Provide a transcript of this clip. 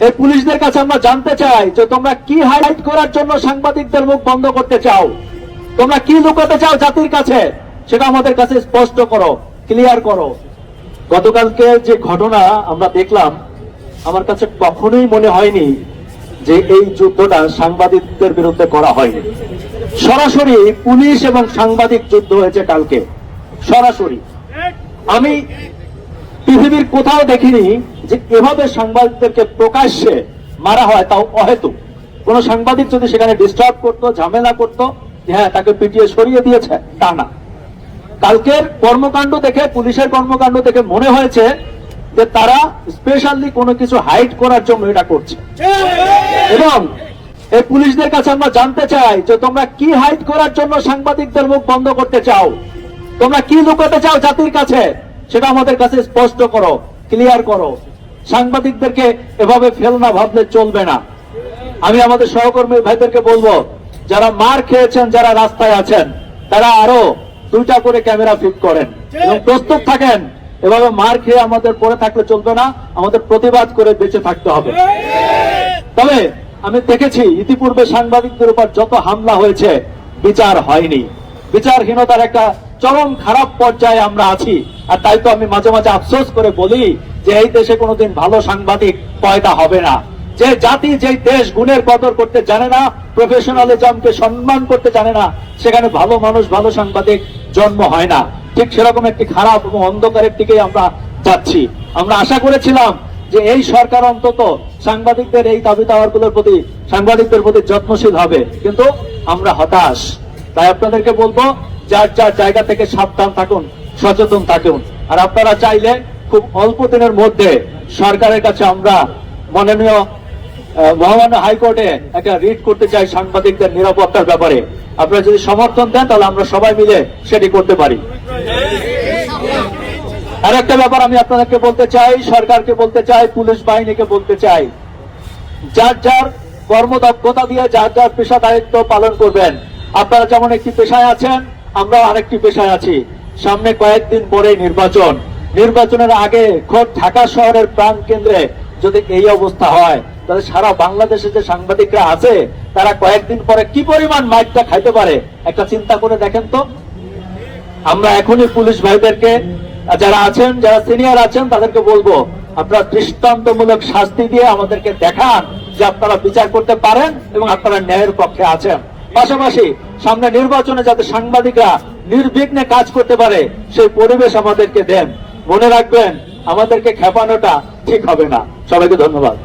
এই পুলিশদের কাছে আমরা জানতে চাই যে তোমরা কি হাইলাইট করার জন্য সাংবাদিকদের মুখ বন্ধ করতে চাও, তোমরা কি লুকাতে চাও জাতির কাছে, সেটা আমাদের কাছে স্পষ্ট করো, ক্লিয়ার করো। গতকালকে যে ঘটনা আমরা দেখলাম, আমার কাছে কখনোই মনে হয়নি যে এই যুদ্ধটা সাংবাদিকদের বিরুদ্ধে করা হয়নি। সরাসরি পুলিশ এবং সাংবাদিক যুদ্ধ হয়েছে কালকে, সরাসরি। আমি পৃথিবীর কোথাও দেখিনি যে এভাবে সাংবাদিকদেরকে প্রকাশ্যে মারা হয়, তাও অহেতুক। কোন সাংবাদিক যদি সেখানে ডিস্টার্ব করতো, ঝামেলা করতো, হ্যাঁ তাকে পিটিয়ে সরিয়ে দিয়েছে, তা না। কালকের কর্মকাণ্ড দেখে, পুলিশের কর্মকাণ্ড দেখে মনে হয়েছে যে তারা স্পেশালি কোনো কিছু হাইড করার জন্য এটা করছে। এবং এই পুলিশদের কাছে আমরা জানতে চাই যে তোমরা কি হাইড করার জন্য সাংবাদিকদের মুখ বন্ধ করতে চাও, তোমরা কি লুকাতে চাও জাতির কাছে, সেটা আমাদের কাছে স্পষ্ট করো, ক্লিয়ার করো। সাংবাদিকদেরকে এভাবে ফেলনা ভাবলে চলবে না। আমি আমাদের সহকর্মী ভাইদেরকে বলবো, যারা মার খেয়েছেন, যারা রাস্তায় আছেন, তারা আরো 2টা করে ক্যামেরা ফিট করেন এবং প্রস্তুত থাকেন। এভাবে মার খেয়ে আমাদের পড়ে থাকলে চলবে না, আমাদের প্রতিবাদ করে বেঁচে থাকতে হবে। তবে আমি দেখেছি ইতিপূর্বে সাংবাদিকদের উপর যত হামলা হয়েছে, বিচার হয়নি। বিচারহীনতার একটা চরম খারাপ পর্যায়ে আমরা আছি। আর তাই তো আমি মাঝে মাঝে আফসোস করে বলি যে এই দেশে কোনোদিন ভালো সাংবাদিক পয়দা হবে না। যে জাতি, যে দেশ গুণের কদর করতে জানে না, প্রফেশনালিজমকে সম্মান করতে জানে না, সেখানে ভালো মানুষ, ভালো সাংবাদিক জন্ম হয় না। ঠিক সেরকম একটি খারাপ এবং অন্ধকারের দিকেই আমরা যাচ্ছি। আমরা আশা করেছিলাম যে এই সরকার অন্তত সাংবাদিকদের এই দাবি দাওয়াগুলোর প্রতি, সাংবাদিকদের প্রতি যত্নশীল হবে, কিন্তু আমরা হতাশ। তাই আপনাদেরকে বলবো, যার যার জায়গা থেকে সাবধান থাকুন, সচেতন থাকুন। আর আপনারা চাইলে খুব অল্প দিনের মধ্যে সরকারের কাছে আমরা মাননীয় মহামান্য হাইকোর্টে একটা রিট করতে চাই সাংবাদিকদের নিরাপত্তার ব্যাপারে। আপনারা যদি সমর্থন দেন তাহলে আমরা সবাই মিলে সেটি করতে পারি। আর একটা ব্যাপার আমি আপনাদেরকে বলতে চাই, সরকারকে বলতে চাই, পুলিশ বাহিনীকে বলতে চাই, যার যার কর্মদক্ষতা দিয়ে যার যার পেশা দায়িত্ব পালন করবেন। আপনারা যেমন একটি পেশায় আছেন, আমরা আরেকটি পেশায় আছি। সামনে কয়েকদিন পরে নির্বাচন, নির্বাচনের আগে খোদ ঢাকা শহরের প্রাণ কেন্দ্রে যদি এই অবস্থা হয়, তাহলে সারা বাংলাদেশে যে সাংবাদিকরা আছে তারা কয়েকদিন পরে কি পরিমাণ মাইকটা খাইতে পারে, একটা চিন্তা করে দেখেন তো। আমরা এখনই পুলিশ ভাইদেরকে, যারা আছেন, যারা সিনিয়র আছেন, তাদেরকে বলবো, আপনারা দৃষ্টান্তমূলক শাস্তি দিয়ে আমাদেরকে দেখান যে আপনারা বিচার করতে পারেন এবং আপনারা ন্যায়ের পক্ষে আছেন। পাশাপাশি সামনে নির্বাচনে যাতে সাংবাদিকরা নির্বিঘ্নে কাজ করতে পারে, সেই পরিবেশ আমাদেরকে দেন। মনে রাখবেন, আমাদেরকে খেপানোটা ঠিক হবে না। সবাইকে ধন্যবাদ।